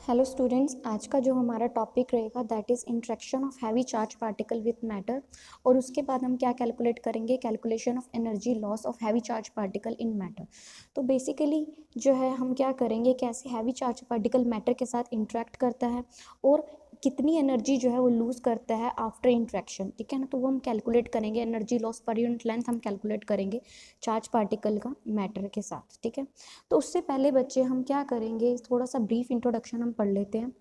Hello students, आज का जो हमारा टॉपिक रहेगा that is interaction of heavy charge particle with matter. और उसके बाद हम क्या कैलकुलेट करेंगे, calculation of energy loss of heavy charge particle in matter. तो बेसिकली जो है हम क्या करेंगे, कैसे हैवी चार्ज पार्टिकल मैटर के साथ इंट्रैक्ट करता है और कितनी एनर्जी जो है वो लूज़ करता है आफ्टर इंट्रैक्शन, ठीक है ना। तो वो हम कैलकुलेट करेंगे, energy loss per unit length हम कैलकुलेट करेंगे चार्ज पार्टिकल का मैटर के साथ, ठीक है। तो उससे पहले बच्चे हम क्या करेंगे, थोड़ा सा ब्रीफ इंट्रोडक्शन हम पढ़ लेते हैं।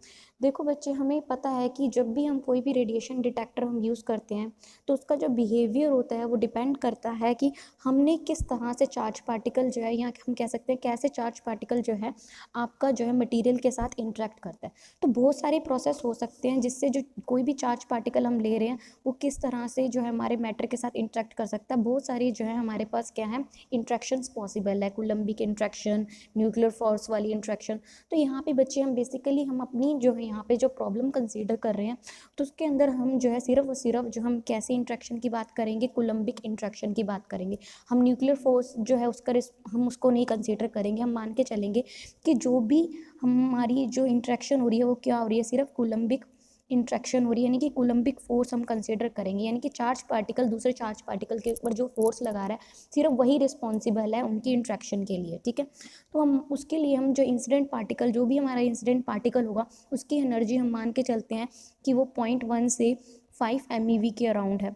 देखो बच्चे, हमें पता है कि जब भी हम कोई भी रेडिएशन डिटेक्टर हम यूज़ करते हैं तो उसका जो बिहेवियर होता है वो डिपेंड करता है कि हमने किस तरह से चार्ज पार्टिकल जो है, या हम कह सकते हैं कैसे चार्ज पार्टिकल जो है आपका जो है मटेरियल के साथ इंटरेक्ट करता है। तो बहुत सारे प्रोसेस हो सकते हैं जिससे जो कोई भी चार्ज पार्टिकल हम ले रहे हैं वो किस तरह से जो है हमारे मैटर के साथ इंटरेक्ट कर सकता है। बहुत सारी जो है हमारे पास क्या है, इंट्रैक्शंस पॉसिबल है, कूलम्बिक इंट्रैक्शन, न्यूक्लियर फोर्स वाली इंट्रैक्शन। तो यहाँ पे बच्चे हम बेसिकली हम अपनी जो है यहाँ पे जो प्रॉब्लम कंसीडर कर रहे हैं तो उसके अंदर हम जो है सिर्फ और सिर्फ जो हम कैसे इंट्रैक्शन की बात करेंगे, कूलम्बिक इंट्रैक्शन की बात करेंगे। हम न्यूक्लियर फोर्स जो है उसका हम उसको नहीं कंसीडर करेंगे। हम मान के चलेंगे कि जो भी हमारी जो इंट्रैक्शन हो रही है वो क्या हो रही है, सिर्फ कूलम्बिक इंट्रैक्शन हो रही है, यानी कि कूलम्बिक फोर्स हम कंसीडर करेंगे। यानी कि चार्ज पार्टिकल दूसरे चार्ज पार्टिकल के ऊपर जो फोर्स लगा रहा है सिर्फ वही रिस्पॉन्सिबल है उनकी इंट्रैक्शन के लिए, ठीक है। तो हम उसके लिए हम जो इंसिडेंट पार्टिकल, जो भी हमारा इंसिडेंट पार्टिकल होगा उसकी एनर्जी हम मान के चलते हैं कि वो 0.1 से 5 MeV के अराउंड है,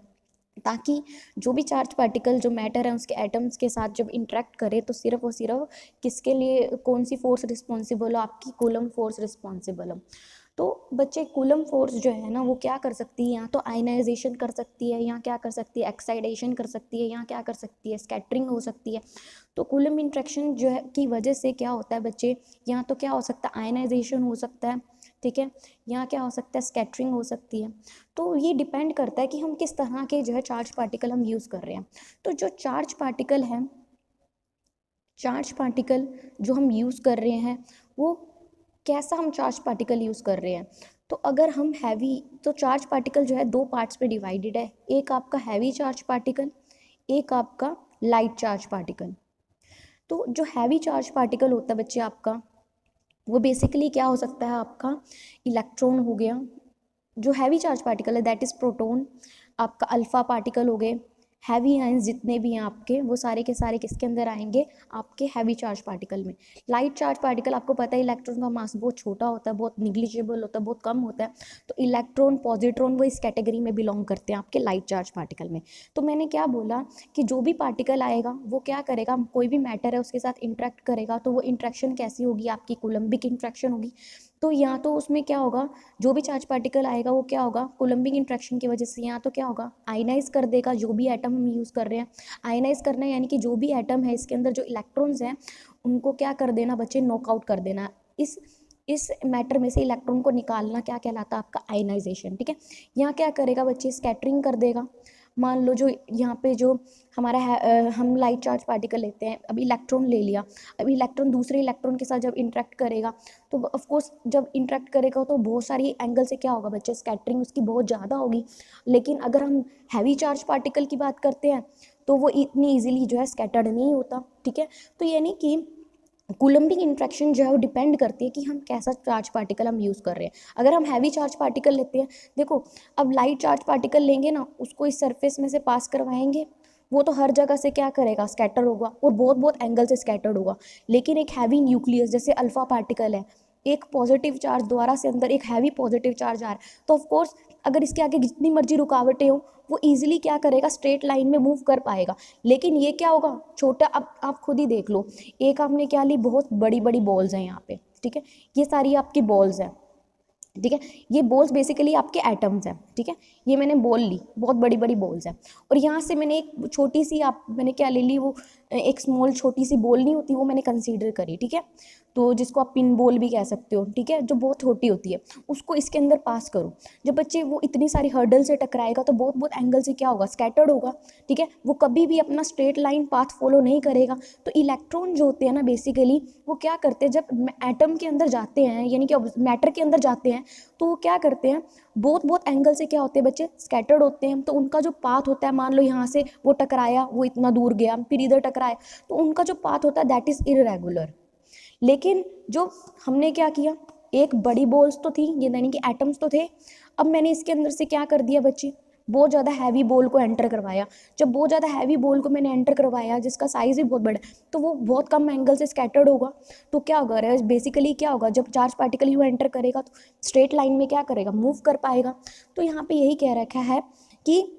ताकि जो भी चार्ज पार्टिकल जो मैटर है उसके एटम्स के साथ जब इंटरेक्ट करे तो सिर्फ और सिर्फ किसके लिए, कौन सी फोर्स रिस्पॉन्सिबल हो, आपकी कूलम फोर्स रिस्पॉन्सिबल हो। तो बच्चे, कूलम फोर्स जो है ना वो क्या कर सकती है, यहाँ तो आयनाइजेशन कर सकती है, यहाँ क्या कर सकती है, एक्साइडेशन कर सकती है, यहाँ क्या कर सकती है, स्कैटरिंग हो सकती है। तो कूलम इंट्रैक्शन जो है की वजह से क्या होता है बच्चे, यहाँ तो क्या हो सकता है, आयनाइजेशन हो सकता है, ठीक है। यहाँ क्या हो सकता है, स्कैटरिंग हो सकती है। तो ये डिपेंड करता है कि हम किस तरह के जो है चार्ज पार्टिकल हम यूज़ कर रहे हैं। तो जो चार्ज पार्टिकल है, चार्ज पार्टिकल जो हम यूज़ कर रहे हैं वो कैसा हम चार्ज पार्टिकल यूज़ कर रहे हैं। तो अगर हम हैवी, तो चार्ज पार्टिकल जो है दो पार्ट्स में डिवाइडेड है, एक आपका हैवी चार्ज पार्टिकल, एक आपका लाइट चार्ज पार्टिकल। तो जो हैवी चार्ज पार्टिकल होता है बच्चे आपका, वो बेसिकली क्या हो सकता है, आपका इलेक्ट्रॉन हो गया। जो हैवी चार्ज पार्टिकल है दैट इज़ प्रोटॉन, आपका अल्फा पार्टिकल हो गए, हैवी आयंस जितने भी हैं आपके वो सारे के सारे किसके अंदर आएंगे, आपके हैवी चार्ज पार्टिकल में। लाइट चार्ज पार्टिकल आपको पता है इलेक्ट्रॉन का मास बहुत छोटा होता है, बहुत निग्लिजिबल होता है, बहुत कम होता है। तो इलेक्ट्रॉन, पॉजिट्रॉन वो इस कैटेगरी में बिलोंग करते हैं आपके लाइट चार्ज पार्टिकल में। तो मैंने क्या बोला कि जो भी पार्टिकल आएगा वो क्या करेगा, कोई भी मैटर है उसके साथ इंटरेक्ट करेगा तो वो इंट्रैक्शन कैसी होगी, आपकी कूलम्बिक इंट्रैक्शन होगी। तो यहाँ तो उसमें क्या होगा, जो भी चार्ज पार्टिकल आएगा वो क्या होगा, कूलम्बिक इंट्रैक्शन की वजह से यहाँ तो क्या होगा, आयनाइज कर देगा जो भी एटम हम यूज़ कर रहे हैं। आयनाइज करना यानी कि जो भी एटम है इसके अंदर जो इलेक्ट्रॉन्स हैं उनको क्या कर देना बच्चे, नॉकआउट कर देना। इस मैटर में से इलेक्ट्रॉन को निकालना क्या कहलाता है, आपका आयनाइजेशन, ठीक है। यहाँ क्या करेगा बच्चे, स्कैटरिंग कर देगा। मान लो जो यहाँ पे जो हमारा है, हम लाइट चार्ज पार्टिकल लेते हैं, अब इलेक्ट्रॉन ले लिया, अब इलेक्ट्रॉन दूसरे इलेक्ट्रॉन के साथ जब इंटरेक्ट करेगा तो ऑफकोर्स जब इंटरेक्ट करेगा तो बहुत सारी एंगल से क्या होगा बच्चे, स्कैटरिंग उसकी बहुत ज़्यादा होगी। लेकिन अगर हम हैवी चार्ज पार्टिकल की बात करते हैं तो वो इतनी ईजिली जो है स्कैटर्ड नहीं होता, ठीक है। तो यानी कि कूलम्बिक इंट्रैक्शन जो है वो डिपेंड करती है कि हम कैसा चार्ज पार्टिकल हम यूज़ कर रहे हैं। अगर हम हैवी चार्ज पार्टिकल लेते हैं, देखो अब लाइट चार्ज पार्टिकल लेंगे ना, उसको इस सरफेस में से पास करवाएंगे, वो तो हर जगह से क्या करेगा, स्कैटर होगा और बहुत बहुत एंगल से स्कैटर्ड होगा। लेकिन एक हैवी न्यूक्लियस जैसे अल्फा पार्टिकल है, एक पॉजिटिव चार्ज द्वारा से अंदर एक हैवी पॉजिटिव चार्ज आ रहा है, तो ऑफकोर्स अगर इसके आगे जितनी मर्जी रुकावटें हो वो ईजिली क्या करेगा, स्ट्रेट लाइन में मूव कर पाएगा। लेकिन ये क्या होगा, छोटा, अब आप खुद ही देख लो, एक आपने क्या ली, बहुत बड़ी बड़ी बॉल्स हैं यहाँ पे, ठीक है, ये सारी आपकी बॉल्स हैं, ठीक है। ये बॉल्स बेसिकली आपके एटम्स हैं, ठीक है। ये मैंने बॉल ली, बहुत बड़ी बड़ी बॉल्स हैं, और यहाँ से मैंने एक छोटी सी, आप मैंने क्या ले ली, वो एक स्मॉल छोटी सी बॉल नहीं होती वो मैंने कंसीडर करी, ठीक है। तो जिसको आप पिन बॉल भी कह सकते हो, ठीक है, जो बहुत छोटी होती है, उसको इसके अंदर पास करो। जब बच्चे वो इतनी सारी हर्डल से टकराएगा तो बहुत बहुत एंगल से क्या होगा, स्कैटर्ड होगा, ठीक है। वो कभी भी अपना स्ट्रेट लाइन पाथ फॉलो नहीं करेगा। तो इलेक्ट्रॉन जो होते हैं ना बेसिकली वो क्या करते हैं, जब एटम के अंदर जाते हैं यानी कि मैटर के अंदर जाते हैं तो वो क्या करते हैं, बहुत बहुत एंगल से क्या होते हैं बच्चे, स्कैटर्ड होते हैं। तो उनका जो पाथ होता है, मान लो यहाँ से वो टकराया, वो इतना दूर गया, फिर इधर टकराया, तो उनका जो पाथ होता है दैट इज़ इररेगुलर। लेकिन जो हमने क्या किया, एक बड़ी बॉल्स तो थी, ये यानी कि एटम्स तो थे। अब मैंने इसके अंदर से क्या कर दिया बच्चे, बहुत ज़्यादा हैवी बॉल को एंटर करवाया। जब बहुत ज़्यादा हैवी बॉल को मैंने एंटर करवाया जिसका साइज़ भी बहुत बड़ा, तो वो बहुत कम एंगल से स्कैटर्ड होगा। तो क्या होगा, बेसिकली क्या होगा, जब चार्ज पार्टिकल यू एंटर करेगा तो स्ट्रेट लाइन में क्या करेगा, मूव कर पाएगा। तो यहाँ पे यही कह रखा है कि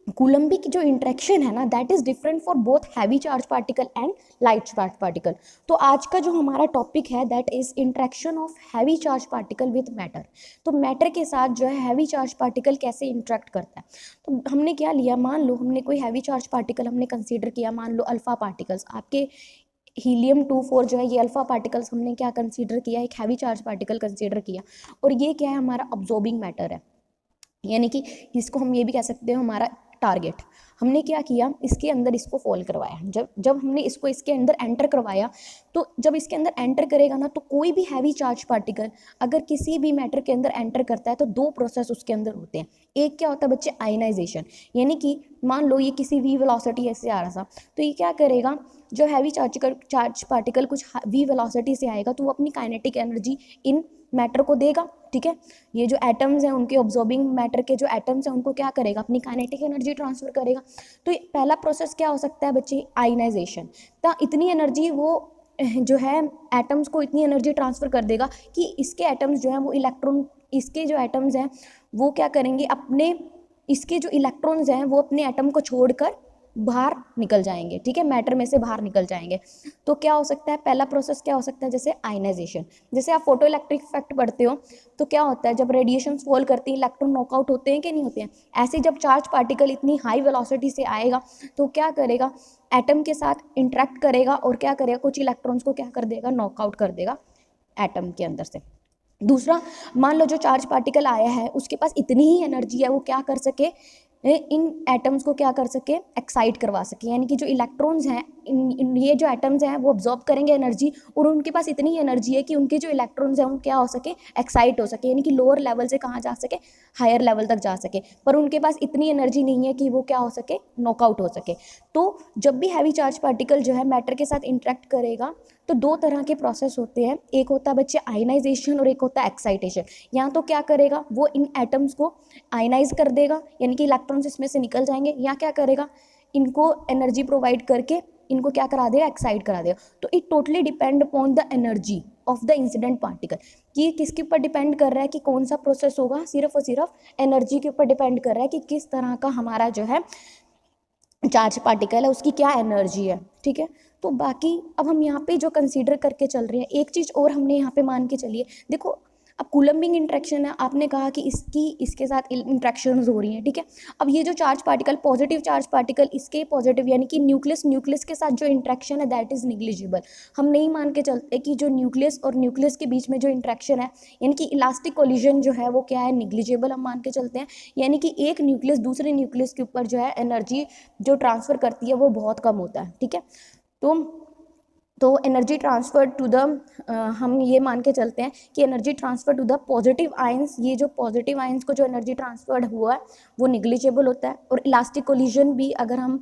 कूलम्बिक जो इंट्रैक्शन है ना, that is different for both heavy charge particle and light charge particle. तो आज का जो हमारा टॉपिक है that is interaction of heavy charge particle with matter. तो मैटर के साथ जो है हैवी चार्ज पार्टिकल कैसे इंट्रैक्ट करता है। तो हमने क्या लिया, मान लो हमने कोई हैवी चार्ज पार्टिकल हमने कंसीडर किया, मान लो अल्फा पार्टिकल्स, आपके हीलियम 24 जो है ये अल्फा पार्टिकल्स हमने क्या कंसीडर किया, एक हैवी चार्ज पार्टिकल कंसीडर किया। और ये क्या है, हमारा अब्जॉर्बिंग मैटर है, यानी कि इसको हम ये भी कह सकते हैं हमारा टारगेट। हमने क्या किया, इसके अंदर इसको फॉल करवाया। जब हमने इसको इसके अंदर एंटर करवाया, तो जब इसके अंदर एंटर करेगा ना, तो कोई भी हैवी चार्ज पार्टिकल अगर किसी भी मैटर के अंदर एंटर करता है तो दो प्रोसेस उसके अंदर होते हैं। एक क्या होता है बच्चे, आयनाइजेशन, यानी कि मान लो ये किसी वी वेलोसिटी ऐसे आ रहा था, तो ये क्या करेगा, जो हैवी चार्ज पार्टिकल कुछ वी वेलोसिटी से आएगा तो वो अपनी काइनेटिक एनर्जी इन मैटर को देगा, ठीक है। ये जो एटम्स हैं उनके ऑब्जॉर्बिंग मैटर के जो एटम्स हैं उनको क्या करेगा, अपनी काइनेटिक एनर्जी ट्रांसफर करेगा। तो पहला प्रोसेस क्या हो सकता है बच्चे, आयनाइजेशन। तो इतनी एनर्जी वो जो है एटम्स को इतनी एनर्जी ट्रांसफर कर देगा कि इसके एटम्स जो हैं वो इलेक्ट्रॉन, इसके जो एटम्स हैं वो क्या करेंगे, अपने इसके जो इलेक्ट्रॉन्स हैं वो अपने एटम को छोड़कर बाहर निकल जाएंगे, ठीक है, मैटर में से बाहर निकल जाएंगे। तो क्या हो सकता है, पहला प्रोसेस क्या हो सकता है, जैसे आयनाइजेशन। जैसे आप फोटो इलेक्ट्रिक इफेक्ट पढ़ते हो तो क्या होता है, जब रेडिएशन फॉल करती है इलेक्ट्रॉन नॉकआउट होते हैं कि नहीं होते हैं, ऐसे जब चार्ज पार्टिकल इतनी हाई वेलोसिटी से आएगा तो क्या करेगा, एटम के साथ इंटरेक्ट करेगा और क्या करेगा, कुछ इलेक्ट्रॉन्स को क्या कर देगा, नॉकआउट कर देगा एटम के अंदर से। दूसरा, मान लो जो चार्ज पार्टिकल आया है उसके पास इतनी ही एनर्जी है, वो क्या कर सके, इन एटम्स को क्या कर सके, एक्साइट करवा सके। यानी कि जो इलेक्ट्रॉन्स हैं ये जो एटम्स हैं वो अब्जॉर्ब करेंगे एनर्जी, और उनके पास इतनी एनर्जी है कि उनके जो इलेक्ट्रॉन्स हैं वो क्या हो सके, एक्साइट हो सके, यानी कि लोअर लेवल से कहाँ जा सके, हायर लेवल तक जा सके। पर उनके पास इतनी एनर्जी नहीं है कि वो क्या हो सके, नॉकआउट हो सके। तो जब भी हैवी चार्ज पार्टिकल जो है मैटर के साथ इंटरेक्ट करेगा तो दो तरह के प्रोसेस होते हैं, एक होता है बच्चे आयनाइजेशन और एक होता है एक्साइटेशन। यहाँ तो क्या करेगा, वो इन एटम्स को आयनाइज कर देगा, यानी कि इलेक्ट्रॉन्स इसमें से निकल जाएंगे, या क्या करेगा, इनको एनर्जी प्रोवाइड करके इनको क्या करा देगा, एक्साइट करा देगा। तो it totally depend upon the energy of the incident particle, कि किसके ऊपर डिपेंड कर रहा है कि कौन सा प्रोसेस होगा, सिर्फ और सिर्फ एनर्जी के ऊपर डिपेंड कर रहा है कि किस तरह का हमारा जो है चार्ज पार्टिकल है उसकी क्या एनर्जी है, ठीक है। तो बाकी अब हम यहाँ पे जो कंसीडर करके चल रहे हैं, एक चीज़ और हमने यहाँ पे मान के चलिए, देखो अब कूलम्बिंग इंट्रैक्शन है, आपने कहा कि इसके साथ इंट्रैक्शंस हो रही हैं, ठीक है। अब ये जो charge particle, positive charge particle, इसके पॉजिटिव यानी कि न्यूक्लियस के साथ जो इंट्रैक्शन है दैट इज़ निग्लिजिबल। हम नहीं मान के चलते कि जो न्यूक्लियस और न्यूक्लियस के बीच में जो इंट्रैक्शन है यानी कि इलास्टिक कोलिजन जो है वो क्या है, निग्लिजिबल हम मान के चलते हैं। यानी कि एक न्यूक्लियस दूसरे न्यूक्लियस के ऊपर जो है एनर्जी जो ट्रांसफ़र करती है वो बहुत कम होता है, ठीक है। तो एनर्जी ट्रांसफ़र टू द, हम ये मान के चलते हैं कि energy transfer to the positive ions, ये जो पॉजिटिव आयंस को जो एनर्जी ट्रांसफर्ड हुआ है वो निग्लिजिबल होता है। और इलास्टिक कोलिजन भी, अगर हम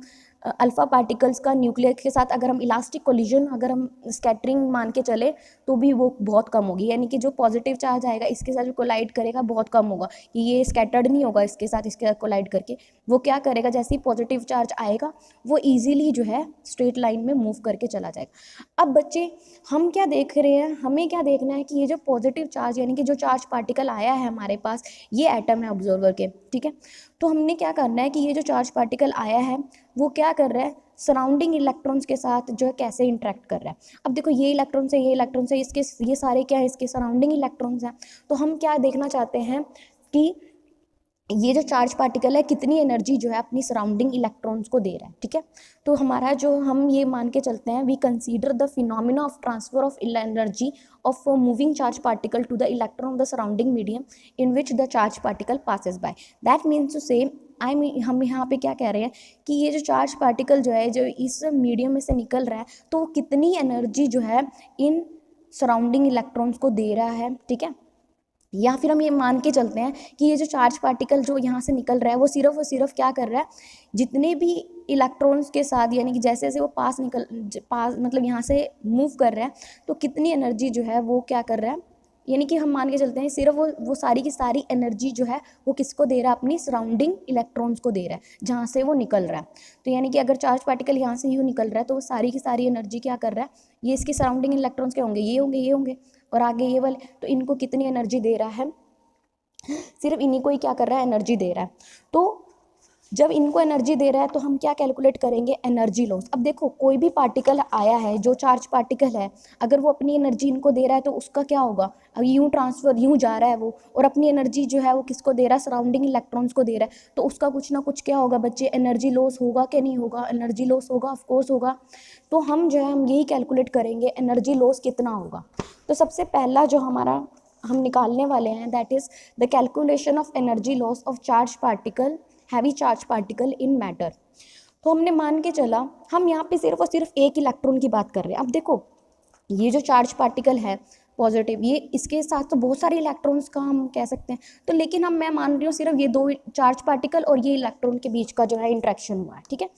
अल्फ़ा पार्टिकल्स का न्यूक्लियस के साथ अगर हम इलास्टिक कोलिजन अगर हम स्कैटरिंग मान के चले तो भी वो बहुत कम होगी, यानी कि जो पॉजिटिव चार्ज आएगा इसके साथ जो कोलाइड करेगा बहुत कम होगा, कि ये स्कैटर्ड नहीं होगा इसके साथ कोलाइड करके। वो क्या करेगा, जैसे ही पॉजिटिव चार्ज आएगा वो ईजिली जो है स्ट्रेट लाइन में मूव करके चला जाएगा। अब बच्चे हम क्या देख रहे हैं, हमें क्या देखना है कि ये जो पॉजिटिव चार्ज यानी कि जो चार्ज पार्टिकल आया है हमारे पास, ये एटम है ऑब्जर्वर के, ठीक है। तो हमने क्या करना है कि ये जो चार्ज पार्टिकल आया है वो क्या कर रहा है, सराउंडिंग इलेक्ट्रॉन्स के साथ जो है कैसे इंटरेक्ट कर रहा है। अब देखो ये इलेक्ट्रॉन्स है, ये इलेक्ट्रॉन्स है, इसके ये सारे क्या है, इसके सराउंडिंग इलेक्ट्रॉन्स हैं। तो हम क्या देखना चाहते हैं कि ये जो चार्ज पार्टिकल है कितनी एनर्जी जो है अपनी सराउंडिंग इलेक्ट्रॉन्स को दे रहा है, ठीक है। तो हमारा जो हम ये मान के चलते हैं, we consider the phenomena of transfer of energy of moving charge particle to the electron of the surrounding medium in which the charge particle passes by. That means to say हम यहाँ पे क्या कह रहे हैं कि ये जो चार्ज पार्टिकल जो है जो इस मीडियम में से निकल रहा है तो वो कितनी एनर्जी जो है इन सराउंडिंग इलेक्ट्रॉन्स को दे रहा है, ठीक है। या फिर हम ये मान के चलते हैं कि ये जो चार्ज पार्टिकल जो यहाँ से निकल रहा है वो सिर्फ और सिर्फ क्या कर रहा है, जितने भी इलेक्ट्रॉन्स के साथ यानी कि जैसे जैसे वो पास मतलब यहाँ से मूव कर रहा है तो कितनी एनर्जी जो है वो क्या कर रहा है, यानी कि हम मान के चलते हैं सिर्फ वो सारी की सारी एनर्जी जो है वो किसको दे रहा है, अपनी सराउंडिंग इलेक्ट्रॉन्स को दे रहा है जहाँ से वो निकल रहा है। तो यानी कि अगर चार्ज पार्टिकल यहाँ से यूँ निकल रहा है तो वो सारी की सारी एनर्जी क्या कर रहा है, ये इसकी सराउंडिंग इलेक्ट्रॉन्स क्या होंगे, ये होंगे, ये होंगे और आगे ये वाले, तो इनको कितनी एनर्जी दे रहा है, सिर्फ इन्हीं को ही क्या कर रहा है, एनर्जी दे रहा है। तो जब इनको एनर्जी दे रहा है तो हम क्या कैलकुलेट करेंगे, एनर्जी लॉस। अब देखो कोई भी पार्टिकल आया है जो चार्ज पार्टिकल है, अगर वो अपनी एनर्जी इनको दे रहा है तो उसका क्या होगा, अब यूँ ट्रांसफर यूँ जा रहा है वो, और अपनी एनर्जी जो है वो किसको दे रहा है, सराउंडिंग इलेक्ट्रॉन्स को दे रहा है, तो उसका कुछ ना कुछ क्या होगा बच्चे, एनर्जी लॉस होगा कि नहीं होगा, एनर्जी लॉस होगा, ऑफकोर्स होगा। तो हम जो है हम यही कैलकुलेट करेंगे एनर्जी लॉस कितना होगा। तो सबसे पहला जो हमारा हम निकालने वाले हैं that is the calculation of energy loss of charge particle, heavy charge particle in matter. तो हमने मान के चला हम यहाँ पे सिर्फ और सिर्फ एक इलेक्ट्रॉन की बात कर रहे हैं। अब देखो ये जो चार्ज पार्टिकल है पॉजिटिव, ये इसके साथ तो बहुत सारे इलेक्ट्रॉन्स का हम कह सकते हैं, तो लेकिन मैं मान रही हूँ सिर्फ ये दो चार्ज पार्टिकल और ये इलेक्ट्रॉन के बीच का जो है इंट्रैक्शन हुआ है, ठीक है।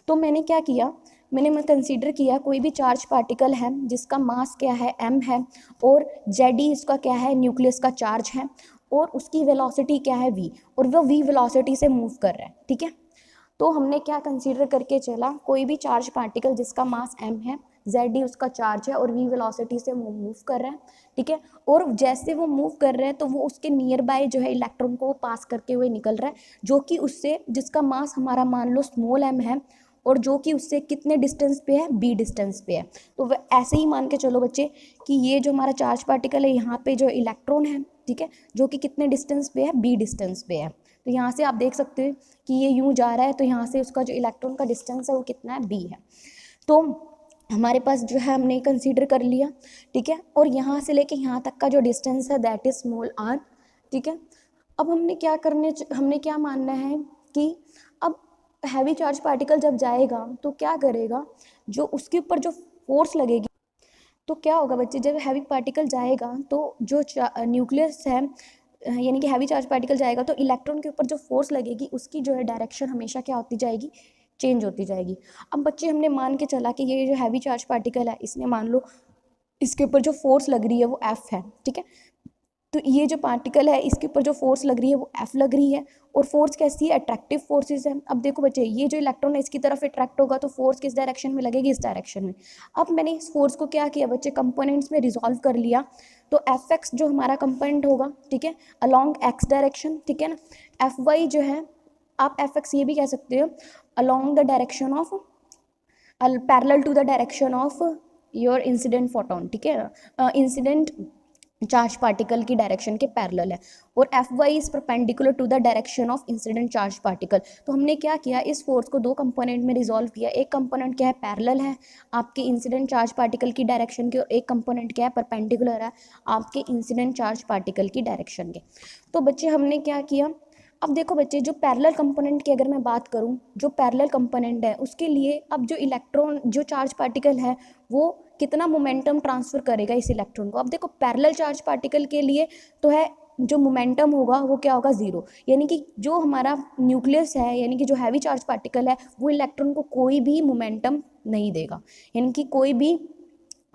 तो मैंने क्या किया, मैंने कंसीडर किया कोई भी चार्ज पार्टिकल है जिसका मास क्या है, m है, और Zd इसका क्या है, न्यूक्लियस का चार्ज है, और उसकी वेलोसिटी क्या है v, और वो v वेलोसिटी से मूव कर रहा है, ठीक है। तो हमने क्या कंसीडर करके चला, कोई भी चार्ज पार्टिकल जिसका मास m है, Zd उसका चार्ज है और v वेलोसिटी से मूव कर रहा है, ठीक है। और जैसे वो मूव कर रहा है तो वो उसके नियर बाय जो है इलेक्ट्रॉन को पास करके हुए निकल रहा है, जो कि उससे, जिसका मास हमारा मान लो स्मॉल m है और जो कि उससे कितने डिस्टेंस पे है, b डिस्टेंस पे है। तो वह ऐसे ही मान के चलो बच्चे कि ये जो हमारा चार्ज पार्टिकल है यहाँ पे जो इलेक्ट्रॉन है, ठीक है, जो कि कितने डिस्टेंस पे है, b डिस्टेंस पे है। तो यहाँ से आप देख सकते हो कि ये यूँ जा रहा है तो यहाँ से उसका जो इलेक्ट्रॉन का डिस्टेंस है वो कितना है, b है। तो हमारे पास जो है हमने कंसीडर कर लिया, ठीक है, और यहाँ से लेके यहाँ तक का जो डिस्टेंस है दैट इज स्मॉल r, ठीक है। अब हमने क्या मानना है कि अब हैवी चार्ज पार्टिकल जब जाएगा तो क्या करेगा, जो उसके ऊपर जो फोर्स लगेगी, तो क्या होगा बच्चे, जब हैवी पार्टिकल जाएगा तो जो न्यूक्लियस है, यानी कि हैवी चार्ज पार्टिकल जाएगा तो इलेक्ट्रॉन के ऊपर जो फोर्स लगेगी उसकी जो है डायरेक्शन हमेशा क्या होती जाएगी, चेंज होती जाएगी। अब बच्चे हमने मान के चला कि ये जो हैवी चार्ज पार्टिकल है इसने मान लो इसके ऊपर जो फोर्स लग रही है वो F है, ठीक है। तो ये जो पार्टिकल है इसके ऊपर जो फोर्स लग रही है वो F लग रही है, और फोर्स कैसी है, अट्रैक्टिव फोर्सेस है। अब देखो बच्चे ये जो इलेक्ट्रॉन है इसकी तरफ अट्रैक्ट होगा तो फोर्स किस डायरेक्शन में लगेगी, इस डायरेक्शन में। अब मैंने इस फोर्स को क्या किया बच्चे, कंपोनेंट्स में रिजॉल्व कर लिया, तो Fx जो हमारा कंपोनेंट होगा, ठीक है, अलॉन्ग x डायरेक्शन, ठीक है ना। Fy जो है आप Fx ये भी कह सकते हो along the direction of, parallel to the direction of your incident photon, ठीक है, इंसिडेंट चार्ज पार्टिकल की डायरेक्शन के पैरेलल है, और Fy is perpendicular to the direction of incident charge particle. तो हमने क्या किया, इस फोर्स को दो कंपोनेंट में रिजॉल्व किया, एक कंपोनेंट क्या है, पैरेलल है आपके इंसिडेंट चार्ज पार्टिकल की डायरेक्शन के, और एक कंपोनेंट क्या है, परपेंडिकुलर है आपके इंसिडेंट चार्ज पार्टिकल की डायरेक्शन के। तो बच्चे हमने क्या किया, अब देखो बच्चे जो पैरेलल कंपोनेंट की अगर मैं बात करूं, जो पैरेलल कंपोनेंट है उसके लिए अब जो इलेक्ट्रॉन, जो चार्ज पार्टिकल है वो कितना मोमेंटम ट्रांसफर करेगा इस इलेक्ट्रॉन को। अब देखो पैरेलल चार्ज पार्टिकल के लिए तो है जो मोमेंटम होगा वो क्या होगा, जीरो, यानी कि जो हमारा न्यूक्लियस है, यानी कि जो हैवी चार्ज पार्टिकल है वो इलेक्ट्रॉन को कोई भी मोमेंटम नहीं देगा, यानी कि कोई भी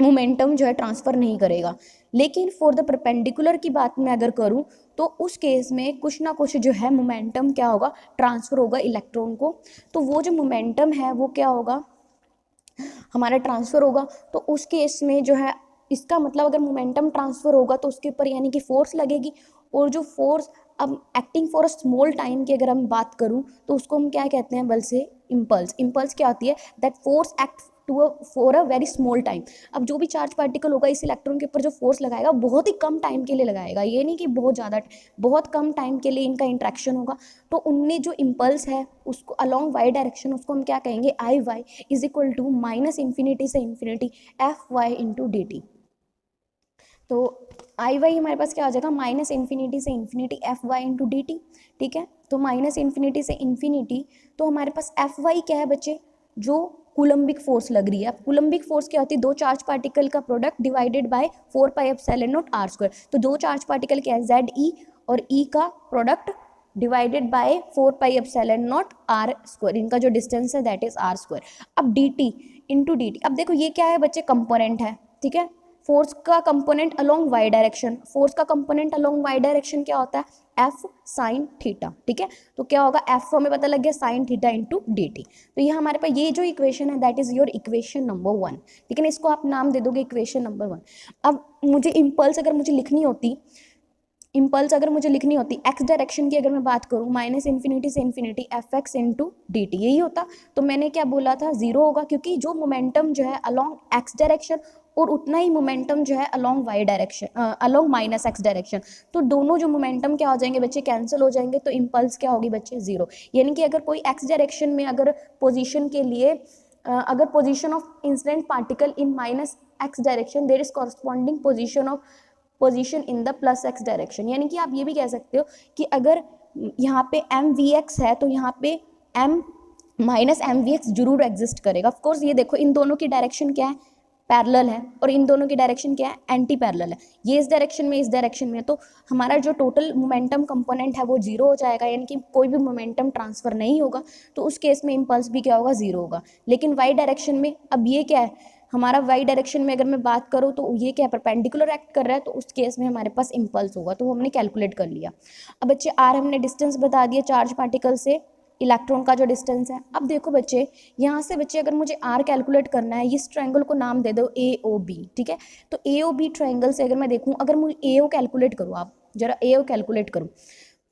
मोमेंटम जो है ट्रांसफ़र नहीं करेगा। लेकिन फॉर द परपेंडिकुलर की बात मैं अगर करूं तो उस केस में कुछ ना कुछ जो है मोमेंटम क्या होगा, ट्रांसफ़र होगा इलेक्ट्रॉन को। तो वो जो मोमेंटम है वो क्या होगा, हमारा ट्रांसफ़र होगा। तो उस केस में जो है इसका मतलब अगर मोमेंटम ट्रांसफ़र होगा तो उसके ऊपर यानी कि फोर्स लगेगी, और जो फोर्स अब acting for a small time की अगर हम बात करूं तो उसको हम क्या कहते हैं, बल से इम्पल्स। इम्पल्स क्या होती है, that force act for a very small time. अब जो भी चार्ज पार्टिकल होगा इस इलेक्ट्रॉन के ऊपर जो फोर्स लगाएगा बहुत ही कम टाइम के लिए लगाएगा, ये नहीं कि बहुत ज़्यादा, बहुत कम टाइम के लिए इनका इंट्रैक्शन होगा। तो उनमें जो इम्पल्स है उसको अलॉन्ग वाई डायरेक्शन, उसको हम क्या कहेंगे, I Y is equal to minus infinity से infinity F Y into D T. तो आई वाई हमारे पास क्या आ जाएगा, माइनस इन्फिनिटी से infinity F Y into D T, ठीक है। तो माइनस इन्फिनिटी से इन्फिनिटी, तो हमारे पास एफ वाई क्या है बच्चे, जो कूलम्बिक फोर्स लग रही है। अब कूलम्बिक फोर्स क्या होती है, दो चार्ज पार्टिकल का product divided by 4 pi epsilon not R square. तो दो चार्ज पार्टिकल क्या है, जेड ई, और ई का product divided by 4 pi epsilon not R square, इनका जो डिस्टेंस है दैट इज आर स्क्वायर। अब D T into D T, अब देखो ये क्या है बच्चे, कंपोनेंट है, ठीक है, फोर्स का component along Y direction, force का कंपोनेंट अलोंग वाई डायरेक्शन क्या होता है, एफ साइन थीटा, ठीक है। तो क्या होगा, एफ हमें पता लग गया sine theta into D T. तो ये हमारे पास ये जो इक्वेशन है that is your equation number 1, ठीक है ना, इसको आप नाम दे दोगे इक्वेशन नंबर 1। अब मुझे इम्पल्स अगर मुझे लिखनी होती, एक्स डायरेक्शन की अगर मैं बात करूँ, माइनस इन्फिनिटी से infinity F x into D T, यही होता। तो मैंने क्या बोला था, जीरो होगा, क्योंकि जो मोमेंटम जो है अलॉन्ग एक्स डायरेक्शन और उतना ही मोमेंटम जो है along Y direction, along minus X direction, तो दोनों जो मोमेंटम क्या हो जाएंगे बच्चे, कैंसिल हो जाएंगे, तो इम्पल्स क्या होगी बच्चे, जीरो। यानी कि अगर कोई एक्स डायरेक्शन में अगर पोजीशन के लिए अगर position of incident particle in minus X direction, there is corresponding position in the plus X direction. यानी कि आप ये भी कह सकते हो कि अगर यहाँ पे एम वी एक्स है तो यहाँ पे M minus M V X जरूर एग्जिस्ट करेगा। ऑफकोर्स ये देखो इन दोनों की डायरेक्शन क्या है, पैरेलल है, और इन दोनों की डायरेक्शन क्या है, एंटी पैरेलल है। ये इस डायरेक्शन में, इस डायरेक्शन में, तो हमारा जो टोटल मोमेंटम कंपोनेंट है वो जीरो हो जाएगा, यानी कि कोई भी मोमेंटम ट्रांसफर नहीं होगा। तो उस केस में इम्पल्स भी क्या होगा, जीरो होगा। लेकिन वाई डायरेक्शन में, अब ये क्या है हमारा, वाई डायरेक्शन में अगर मैं बात करूँ तो ये क्या है, परपेंडिकुलर एक्ट कर रहा है, तो उस केस में हमारे पास इम्पल्स होगा। तो वो हमने कैलकुलेट कर लिया। अब बच्चे आर हमने डिस्टेंस बता दिया चार्ज पार्टिकल से इलेक्ट्रॉन का जो डिस्टेंस है। अब देखो बच्चे, यहाँ से बच्चे अगर मुझे आर कैलकुलेट करना है, इस ट्रायंगल को नाम दे दो ए ओ बी, ठीक है। तो ए ओ बी ट्रायंगल से अगर मैं देखूँ, अगर मुझे ए ओ कैलकुलेट करूँ, आप जरा ए ओ कैलकुलेट करूँ,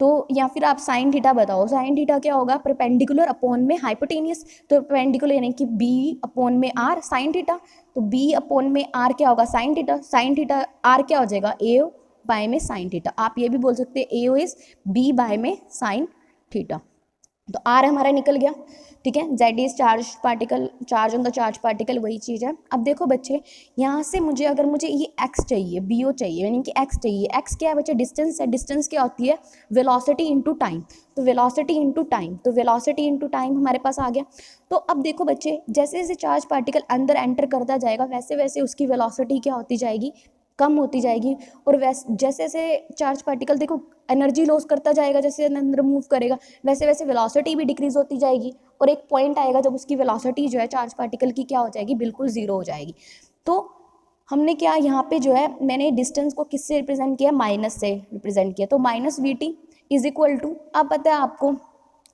तो या फिर आप साइन थीटा बताओ, साइन थीटा क्या होगा, परपेंडिकुलर अपॉन में हाइपोटेनियस, तो परपेंडिकुलर यानी कि बी अपॉन में आर साइन थीटा, तो बी अपॉन में आर क्या होगा, sine theta, sine theta R क्या हो जाएगा, ए ओ बाय में साइन थीटा। आप ये भी बोल सकते हैं A O is B by में साइन थीटा। तो आर हमारा निकल गया, ठीक है। Z is charge particle, charge on the charge particle, वही चीज़ है। अब देखो बच्चे, यहाँ से मुझे अगर मुझे ये एक्स चाहिए, बी ओ चाहिए, यानी कि एक्स चाहिए। एक्स क्या है बच्चे, डिस्टेंस है। डिस्टेंस क्या होती है, वेलोसिटी इंटू टाइम। तो वेलोसिटी इंटू टाइम, तो वेलोसिटी इंटू टाइम हमारे पास आ गया। तो अब देखो बच्चे, जैसे जैसे चार्ज पार्टिकल अंदर एंटर करता जाएगा, वैसे वैसे उसकी वेलोसिटी क्या होती जाएगी, कम होती जाएगी। और वैसे जैसे जैसे चार्ज पार्टिकल देखो एनर्जी लॉस करता जाएगा, जैसे अंदर मूव करेगा, वैसे वैसे वेलोसिटी भी डिक्रीज होती जाएगी। और एक पॉइंट आएगा जब उसकी वेलोसिटी जो है चार्ज पार्टिकल की क्या हो जाएगी, बिल्कुल जीरो हो जाएगी। तो हमने क्या यहाँ पे जो है, मैंने डिस्टेंस को किससे रिप्रेजेंट किया, माइनस से रिप्रेजेंट किया। तो minus V T is equal to, अब पता है आपको,